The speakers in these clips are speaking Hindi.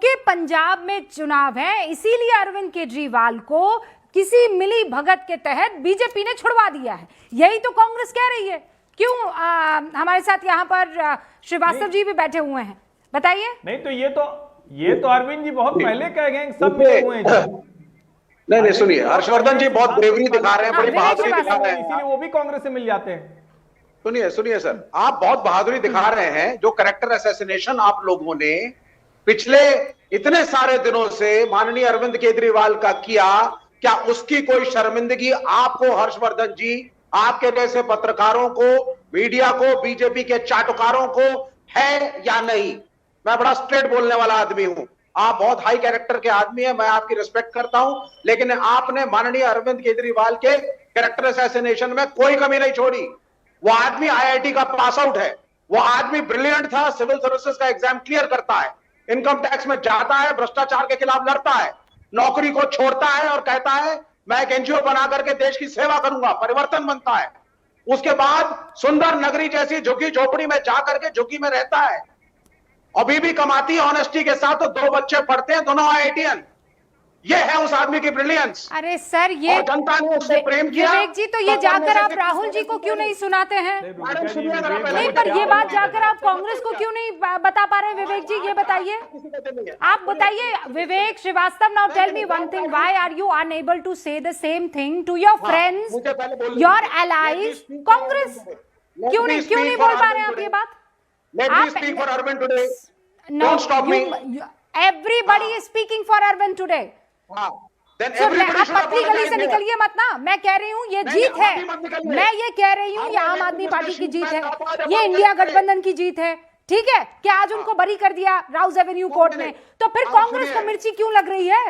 क्योंकि पंजाब में चुनाव है इसीलिए अरविंद केजरीवाल को किसी मिली भगत के तहत बीजेपी ने छुड़वा दिया है, यही तो कांग्रेस कह रही है। क्यों हमारे साथ यहाँ पर श्रीवास्तव जी भी बैठे हुए हैं, बताइए। नहीं तो ये तो अरविंद जी बहुत पहले कह गए, सब मिले हुए हैं। नहीं सुनिए, हर्षवर्धन जी बहुत ब्रेवरी दिखा रहे हैं, बड़ी बहादुरी दिखा रहे हैं, इसीलिए वो भी कांग्रेस से मिल जाते हैं। सुनिए सर, आप बहुत बहादुरी दिखा रहे हैं। जो कैरेक्टर असैसिनेशन आप लोगों ने पिछले इतने सारे दिनों से माननीय अरविंद केजरीवाल का किया, क्या उसकी कोई शर्मिंदगी आपको, हर्षवर्धन जी, आपके जैसे पत्रकारों को, मीडिया को, बीजेपी के चाटुकारों को है या नहीं? मैं बड़ा स्ट्रेट बोलने वाला आदमी हूं। आप बहुत हाई कैरेक्टर के आदमी हैं, मैं आपकी रिस्पेक्ट करता हूं, लेकिन आपने माननीय अरविंद केजरीवाल के कैरेक्टर असैसिनेशन में कोई कमी नहीं छोड़ी। वो आदमी आईआईटी का पास आउट है, वो आदमी ब्रिलियंट था, सिविल सर्विसेज का एग्जाम क्लियर करता है, इनकम टैक्स में जाता है, भ्रष्टाचार के खिलाफ लड़ता है, नौकरी को छोड़ता है और कहता है मैं एक एनजीओ बना करके देश की सेवा करूंगा, परिवर्तन बनता है। उसके बाद सुंदर नगरी जैसी झुग्गी झोपड़ी में जाकर के झुग्गी में रहता है, अभी भी कमाती है ऑनेस्टी के साथ, तो 2 बच्चे पढ़ते हैं, दोनों आईआईटीएन। ये है उस आदमी की ब्रिलियंस। अरे सर, ये जनता ने उससे प्रेम किया। विवेक जी, तो ये जाकर आप राहुल जी को क्यों नहीं सुनाते हैं? नहीं, पर ये बात जाकर आप कांग्रेस को क्यों नहीं बता पा रहे? विवेक जी ये बताइए, आप बताइए। Vivek Shrivastava, now tell me one thing, why are you unable to say the same thing to your friends, your allies Congress? क्यों नहीं बोल पा रहे हैं आप ये बात? Let me speak for Arvind today. Don't stop me. Everybody is speaking for Arvind today. Then So, everybody आप should पतली गली से apologize. निकलिए मत ना। मैं कह रही हूँ ये जीत है, मैं ये कह रही हूँ ये आम आदमी पार्टी की जीत है, ये इंडिया गठबंधन की जीत है, ठीक है? कि आज उनको बरी कर दिया राउज एवेन्यू कोर्ट ने, तो फिर कांग्रेस को मिर्ची क्यों लग रही है?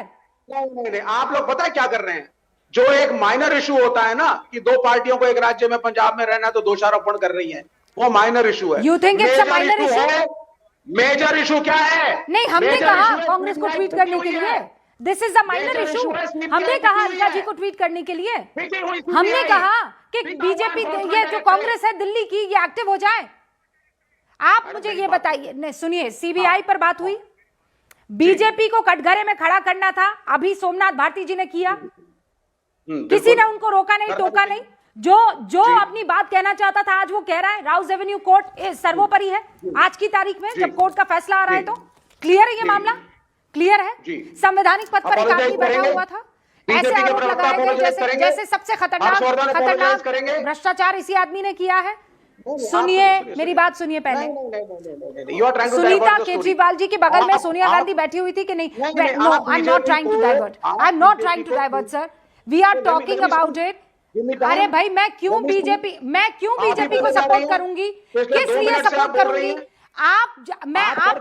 नहीं, आप लोग पता है क्या कर रहे हैं? जो एक माइनर इशू होता है ना कि 2 पार्टियों को एक राज्य में पंजाब में रहना, तो दोषारोपण कर रही है, वो माइनर इशू है। You think it's a minor issue? Major issue क्या है? नहीं, हमने कहा कांग्रेस को ट्वीट करने के लिए this is a minor issue. हमने कहा अलका जी को ट्वीट करने के लिए, हमने कहा कि बीजेपी, ये जो कांग्रेस है दिल्ली की, ये एक्टिव हो जाए। आप मुझे ये बताइए, नहीं सुनिए, सीबीआई पर बात हुई, बीजेपी को कटघरे में खड़ा करना था, अभी सोमनाथ भारती जी ने किया, किसी ने उनको रोका नहीं, टोका नहीं। जो अपनी बात कहना चाहता था आज वो कह रहा है। राउज एवेन्यू कोर्ट सर्वोपरि है आज की तारीख में, जब कोर्ट का फैसला आ रहा है तो क्लियर है, ये मामला क्लियर है। संवैधानिक पद पर एक आदमी बैठा हुआ था, ऐसे आरोप लगाए गए जैसे सबसे खतरनाक भ्रष्टाचार इसी आदमी ने किया है। सुनिए, मेरी बात सुनिए पहले। सुनीता केजरीवाल जी के बगल में सोनिया गांधी बैठी हुई थी कि नहीं? No, I am not trying to divert sir, we are talking about it. अरे भाई, मैं क्यों बीजेपी को सपोर्ट करूंगी? किस लिए सपोर्ट करूंगी? आप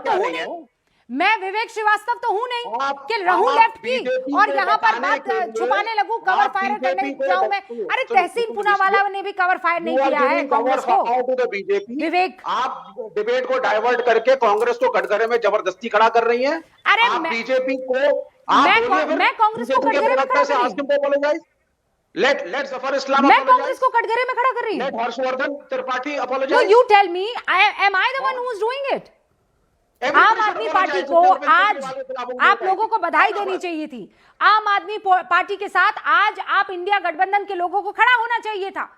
तो हूं नहीं, मैं विवेक श्रीवास्तव तो हूं नहीं कि रहूं लेफ्ट की और यहाँ पर बात छुपाने लगूं, कवर फायर करने जाऊं मैं। अरे तहसीन पूनावाला ने भी कवर फायर नहीं किया है कांग्रेस को। विवेक, आप डिबेट को डाइवर्ट करके कांग्रेस को कटघरे में जबरदस्ती खड़ा कर रही हैं। अरे बीजेपी को, मैं कांग्रेस को कटघरे में खड़ा कर रही हूं। Let Zafar Islam मैं कांग्रेस को कटघरे में खड़ा कर रही हूँ। Let Harshvardhan Tripathi apologize. No, you tell me, am I the one who is doing it? आम आदमी पार्टी को आज आप लोगों को बधाई देनी चाहिए थी। आम आदमी पार्टी के साथ आज आप इंडिया गठबंधन के लोगों को खड़ा होना चाहिए था,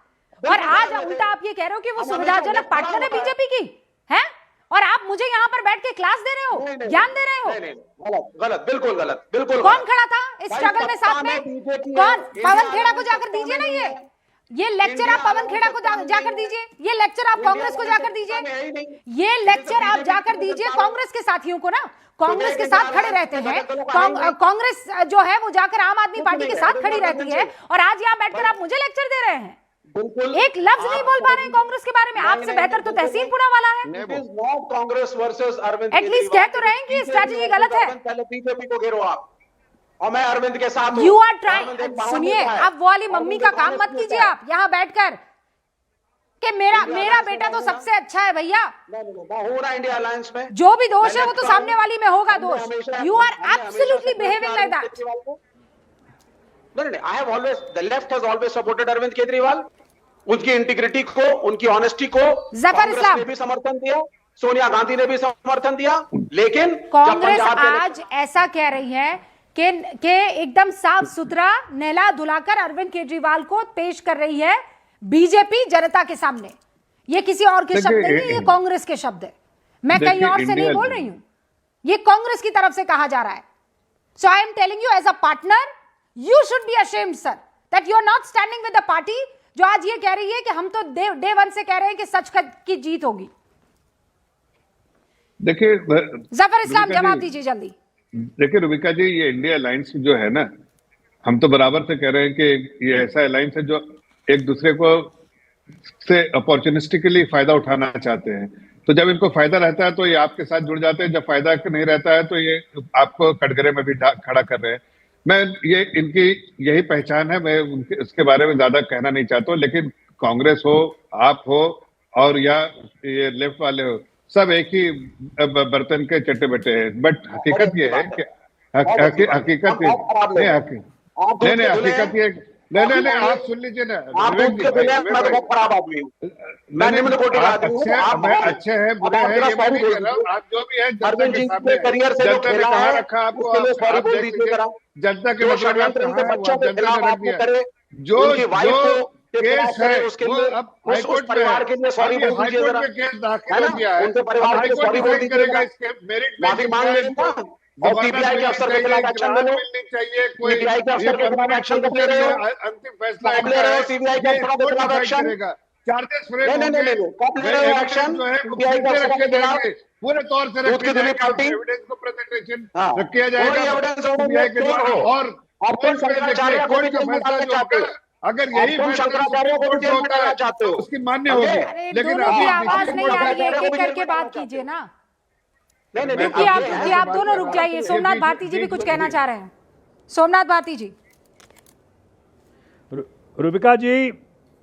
और आज उल्टा आप ये कह रहे हो कि वो सुविधाजनक पार्टनर है बीजेपी की, है? और आप मुझे यहाँ पर बैठ के क्लास दे रहे हो, ज्ञान दे रहे हो। गलत, बिल्कुल गलत, बिल्कुल। कौन खड़ा था इस स्ट्रगल में साथ में? कौन? पवन खेड़ा को जाकर दीजिए ना ये लेक्चर आप पवन खेड़ा को जाकर दीजिए, ये लेक्चर आप कांग्रेस को जाकर दीजिए, ये लेक्चर आप जाकर दीजिए कांग्रेस के साथियों को ना, कांग्रेस के साथ खड़े रहते हैं। कांग्रेस जो है वो जाकर आम आदमी पार्टी के साथ खड़ी रहती है, और आज यहाँ बैठकर आप मुझे लेक्चर दे रहे हैं। एक लफ्ज नहीं बोल पा रहे हैं कांग्रेस के बारे में। आपसे बेहतर तो तहसीन पूनावाला है। कांग्रेस वर्सेस अरविंद, एटलीस्ट कह तो रहे हैं कि स्ट्रेटजी गलत है। बीजेपी को घेरो आप, और मैं अरविंद के साथ हूं। यू आर ट्राइंग, सुनिए, अब वो वाली मम्मी का काम मत कीजिए आप यहाँ बैठकर कि मेरा बेटा तो सबसे अच्छा है। भैया, इंडिया अलायंस में जो भी दोष है वो तो सामने वाली में होगा दोष। You are absolutely behaving like that. I have always, the left has always supported Arvind Kejriwal, उनकी इंटीग्रिटी को, उनकी ऑनेस्टी को जफर इस्लाम ने भी समर्थन दिया। सोनिया गांधी ने भी समर्थन दिया, लेकिन जब कांग्रेस पंजाब के आज ऐसा कह रही है कि एकदम साफ सुथरा नहला धुलाकर अरविंद केजरीवाल को पेश कर रही है बीजेपी जनता के सामने। ये किसी और के शब्द नहीं है, ये कांग्रेस के शब्द है। मैं कहीं और से नहीं बोल रही हूं, ये कांग्रेस की तरफ से कहा जा रहा है। So I am telling you as a partner, you should be ashamed sir that you are not standing with the party जो आज ये कह रही है कि हम तो डे वन से कह रहे हैं कि सच की जीत होगी। देखिए जफर इस्लाम, जवाब दीजिए जल्दी। देखिए रुबिका जी, ये इंडिया अलायंस जो है ना, हम तो बराबर से कह रहे हैं कि ये ऐसा अलायंस है जो एक दूसरे को से अपॉर्चुनिस्टिकली फायदा उठाना चाहते हैं। तो जब इनको फायदा रहता है तो ये आपके साथ जुड़ जाते हैं, जब फायदा नहीं रहता है तो ये आपको कटघरे में भी खड़ा कर रहे हैं। मैं ये इनकी यही पहचान है, मैं उनके उसके बारे में ज्यादा कहना नहीं चाहता हूँ। लेकिन कांग्रेस हो, आप हो और या ये लेफ्ट वाले हो, सब एक ही बर्तन के चट्टे बट्टे हैं। बट हकीकत ये है कि हकीकत नहीं, आप सुन लीजिए ना। खराब आदमी हूं मैं, निम्न कोटि का आदमी हूं। अच्छे हैं बुरे हैं ये मैं नहीं कह रहा हूं, आप जो भी है जनता के सामने, जनता ने कहा रखा आपको, आप देख लीजिए जनता के मतलब जनता ने रख दिया। जो केस है वो अब हाईकोर्ट में है, हाईकोर्ट में केस दाखिल हो गया है, हाईकोर्ट डिसाइड करेगा इसके मेरिट में। और सीबीआई के अफसर के खिलाफ एक्शन ले लो, मिलनी चाहिए, कोई सीबीआई के अफसर के खिलाफ एक्शन ले रहे हो, अंतिम फैसला कब ले रहे हो सीबीआई के अफसर के खिलाफ एक्शन? चार्जेस नहीं, कब ले रहे हो एक्शन जो है सीबीआई के अफसर के खिलाफ? पूरे तौर से दूध की धुली पार्टी एविडेंस को प्रेजेंटेशन किया जाएगा सीबीआई के द्वारा। और शंकराचार्य को भी का फैसला जो होगा, अगर यही शंकराचार्य को भी होता है चाहते हो, तो उसकी मान्य होगी। लेकिन आवाज नहीं आ रही है, एक करके बात कीजिए ना। आप दोनों रुक जाइए। सोमनाथ भारती जी भी कुछ कहना चाह रहे हैं। सोमनाथ भारती जी। रुबिका जी,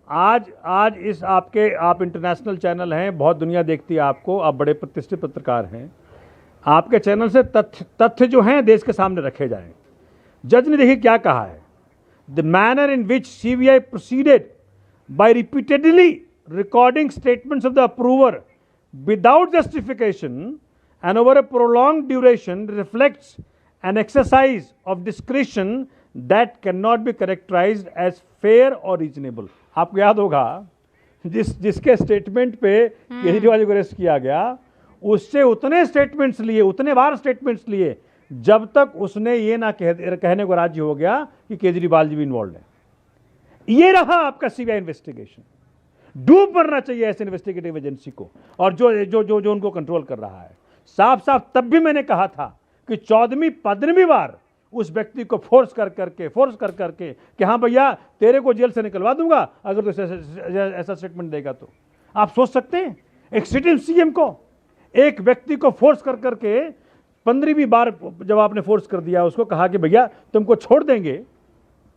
आज इस आप इंटरनेशनल चैनल हैं, बहुत दुनिया देखती है आपको, आप बड़े प्रतिष्ठित पत्रकार हैं। आपके चैनल से तथ्य जो हैं देश के सामने रखे जाएं। जज ने देखिए क्या कहा है, the manner in which CBI proceeded by repeatedly recording statements of the approver without justification and over a prolonged duration reflects an exercise of discretion that cannot be characterized as fair or reasonable। आपको याद होगा जिसके स्टेटमेंट पे केजरीवाल को अरेस्ट किया गया, उससे उतने स्टेटमेंट्स लिए, उतने बार स्टेटमेंट्स लिए जब तक उसने ये ना कहने को राजी हो गया कि केजरीवाल जी भी इन्वॉल्व है। ये रहा आपका सीबीआई इन्वेस्टिगेशन। डूब मरना चाहिए ऐसे इन्वेस्टिगेटिव एजेंसी को और जो उनको कंट्रोल कर रहा है। साफ तब भी मैंने कहा था कि 14वीं 15वीं बार उस व्यक्ति को फोर्स कर करके कि हाँ भैया तेरे को जेल से निकलवा दूंगा अगर तो ऐसा स्टेटमेंट देगा। तो आप सोच सकते हैं एक सिटिंग सीएम को, एक व्यक्ति को फोर्स कर करके 15वीं बार जब आपने फोर्स कर दिया, उसको कहा कि भैया तुमको छोड़ देंगे,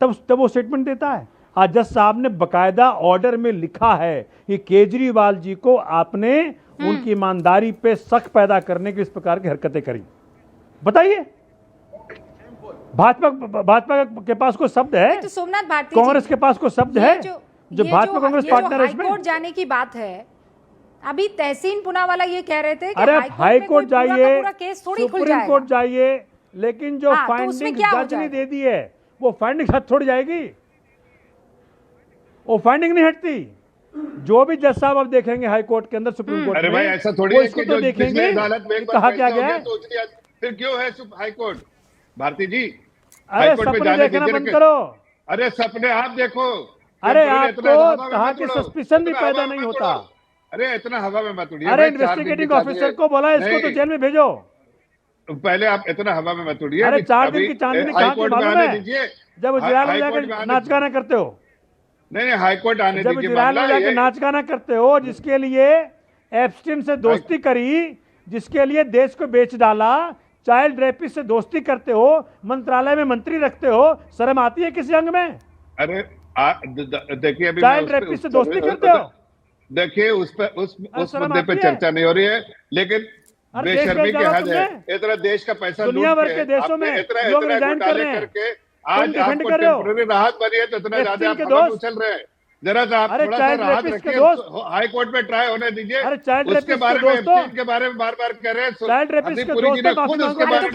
तब वो स्टेटमेंट देता है। आज जज साहब ने बकायदा ऑर्डर में लिखा है कि केजरीवाल जी को आपने उनकी ईमानदारी पे शक पैदा करने की इस प्रकार की हरकतें करी। बताइए, भाजपा के पास कोई शब्द है? तो सोमनाथ भारती, कांग्रेस के पास कोई शब्द है जो भाजपा कांग्रेस पार्टनर है इसमें? हाईकोर्ट जाने की बात है। अभी तहसीन पुनावाला ये कह रहे थे कि अरे हाईकोर्ट जाइए, सुप्रीम कोर्ट जाइए, लेकिन जो फाइंडिंग जज ने दे दी है वो फाइंडिंग हट थोड़ी जाएगी, वो फाइंडिंग नहीं हटती। जो भी जज साहब अब देखेंगे हाई कोर्ट के अंदर, सुप्रीम कोर्ट में, भाई ऐसा थोड़ी है कि तो देखेंगे कहा क्या गया है। फिर क्यों है हाई कोर्ट? भारती जी, अरे सपने देखना बंद करो। अरे सपने आप देखो। अरे आपको कहा कि सस्पिशन भी पैदा नहीं होता। अरे इतना हवा में मत उड़िए। अरे इन्वेस्टिगेटिंग ऑफिसर को बोला इसको तो जेल में भेजो। पहले आप इतना हवा में मत उड़िए। अरे 4 दिन की चांदनी कहाँ की मालूम है जब उजराल में जाकर नाच गाना करते हो? नहीं हाईकोर्ट आने जब उजराल में जाकर नाच गाना करते हो, जिसके लिए एप्स्टीन से दोस्ती करी, जिसके लिए देश को बेच डाला, चाइल्ड रेपिस्ट से दोस्ती करते हो, मंत्रालय में मंत्री रखते हो, शर्म आती है किसी अंग में? अरे देखिए अभी चाइल्ड रेपिस्ट से दोस्ती करते हो। देखिए उस मुद्दे पे चर्चा नहीं हो रही है, लेकिन बेशर्मी के हद है। इतना देश का पैसा दुनिया भर के देशों में लोग रिजाइन कर रहे हैं, आज आपको टेम्परेरी राहत बनी है तो इतना ज्यादा आप उछल रहे हैं। जरा सा आप अरे थोड़ा सा चाइल्ड राहत रेपिस्ट के रखिए, दोस्त। हाई कोर्ट में ट्राई होने दीजिए। अरे चाइल्ड उसके रेपिस्ट बारे के में दोस्तों, एप्स्टीन के बारे में बार बार कह रहे हैं। चाइल्ड रेपिस्ट हरदीप के पुरी जी ने दोस्तों, खुद माफी